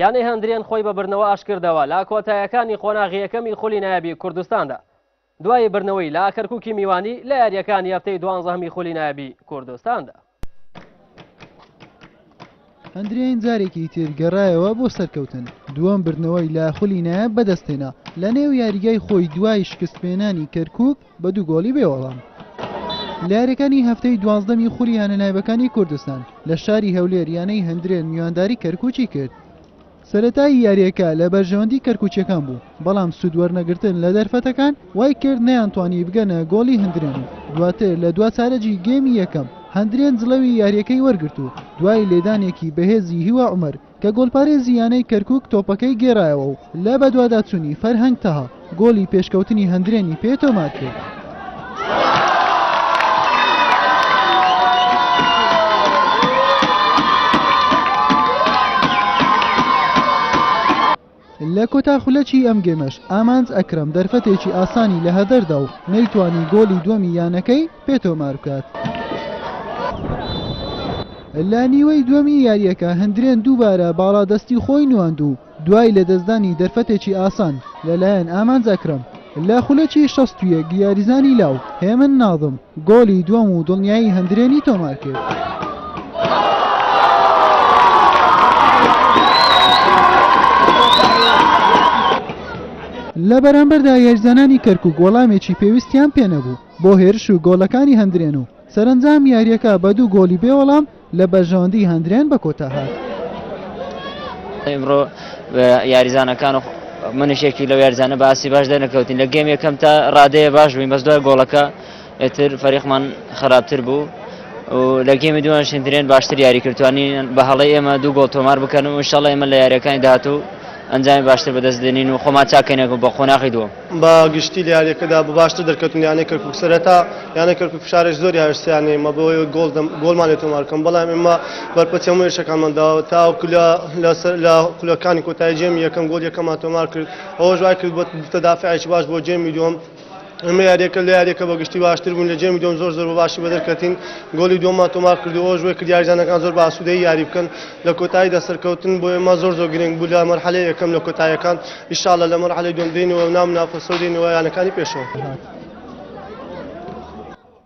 یانەی هەندرێن خۆی بە برنەوە ئاشکردەوە لە کۆتاییەکانی قۆناغیەکەمی خولی نایابی کوردستاندا دوای برنەوەی لا کەرکووکی میوانی لە یاریەکانی هەفتەی 12 خولی نایابی کوردستاندا. هەندرێن جارێکی تر گەڕایەوە بۆ سەرکەوتن دووەم برنەوەی لە خولی نایاب بەدەستێنا لە نێو یاریگای خۆی دوای شکستپێنانی کەرکووک بە 2 گۆڵی بێوەڵام. لە یاریەکانی هەفتەی 12 خولی هانەنایبەکانی کوردستان لە شاری هەولێر یانەی هەندرێن میوانداری کەرکووکی کرد. سەرەتای یاریەکە لە بەرژەوەندی کەرکووچەکان بوو بەڵام سوودوەرنەگرتن لە دەرفەتەکان وای کرد نەیانتوانی بگەنە گۆڵی هەندرێن و دواتر لە دوا چارەجی گێمی یەکەم هەندرێن جڵەوی یاریەکەی وەرگرت و دوای لێدانێکی بەهێزی هیوا عومەر کە گۆڵپارێزی یانەی کەرکووک تۆپەکەی گێڕایەوە و لە بەدواداچوونی فەرهەنگ تەها گۆڵی پێشکەوتنی هەندرێنی پێتۆمار کرد. لە کۆتا خولەکی ئەم گێمەش ئامانج ئەکرەم دەرفەتێکی ئاسانی لە هەدەردا و نەیتوانی گۆڵی دووەمی یانەکەی پێتۆمار بکات. لە نیوەی دووەمی یاریەکە هەندرێن دووبارە باڵادەستی خۆی نواند و دوای لە دەستدانی دەرفەتێکی ئاسان لەلایەن ئامانج ئەکرەم لە خولەکی 61 یاریزانی لاو هێمن ناظم گۆڵی دووەم و دڵنیایی هەندرێنی تۆمار کرد. لە بەرامبەردا یاریزانانی کەرکووک وەڵامێکی پێویستیان پێنەبوو بۆ هێرش و گۆڵەکانی هەندرێن و سەرنجام یاریەکە بە 2 گۆڵی بێوەڵام لە بەرژەوەندی هەندرێن بە کۆتا هات. ئێمڕۆ یاریزانەکان و منیشێکی لەو یاریزانە باسی باش دەرنەکەوتین لە گێم یەکەم تا ڕادەیە باش بووین بەس دوای گۆڵەکە ئێتر فەریقمان خراپتر بوو و لە گێمی دووان هەندرێن باشتر یاری کردوانی بە هەڵەی ئێمە 2 گۆڵ تۆمار بکەن و ئینشەڵڵا ئێمە لە یاریەکانی داهاتوو ئەنجامی باشتر بەدەستدێنین و خۆمان چاکەینەوە بە خۆناغی دووەم بە گشتی لە یاریەکەدا بە باشتر دەرکەوتن یانەی کەرکووک سەرەتا یانەی کەرکووک فشارێک زۆری هەرسیانی مە بۆی گۆڵمان لێ تۆمارکەم بەڵام ئێمە بەرپەتی هەموو هێرشەکانمانداوە تاوەکو لە خولەکانی کۆتایی جێمی یەکەم گۆڵ یەکەمان تۆمار کرد ئەوە ژوای کرد بۆ تەدافعێکی باش بۆ جێمی دووەم ئەمە یاریەکە لە یاریەکە بە گشتی باشتر بوون لە جێمی دووەم زۆر بە باشی بەدەرکەوتین گۆڵی دووەممان تۆمار کرد و ئەوە ژوای کرد یاریزانەکان زۆر بە ئاسوودەیی یاری بکەن لە کۆتاییدا سەرکەوتن بۆ ئێمە زۆر گرنگ بوو لە مەرحەلەی یەکەم لە کۆتاییەکان ئینشاڵڵا لە مەرحەلەی دووەم دێنەوە و نامنافەسە دێنەوە یانەکانی پێشەوە.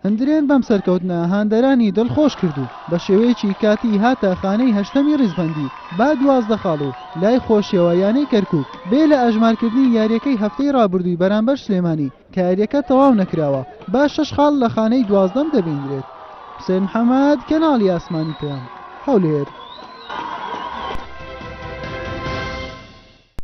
هەندرێن بەم سەرکەوتنە هاندەرانی دڵخۆش کردو بە شێوەیەکی کاتی هاتە خانەی هەشتەمی ڕیزبەندی با 12 خاڵ و لای خۆشیەوە یانەی کەرکووک بێ لە ئەژمارکردنی یاریەکەی هەفتەی ڕابردووی بەرامبەر سلێمانی کە یاریەکە تەواو نەکراوە با 6 خاڵ لە خانەی 12 دەبینرێت. حوسێن محەممەد کەناڵی ئاسمانی پێیان هەولێر.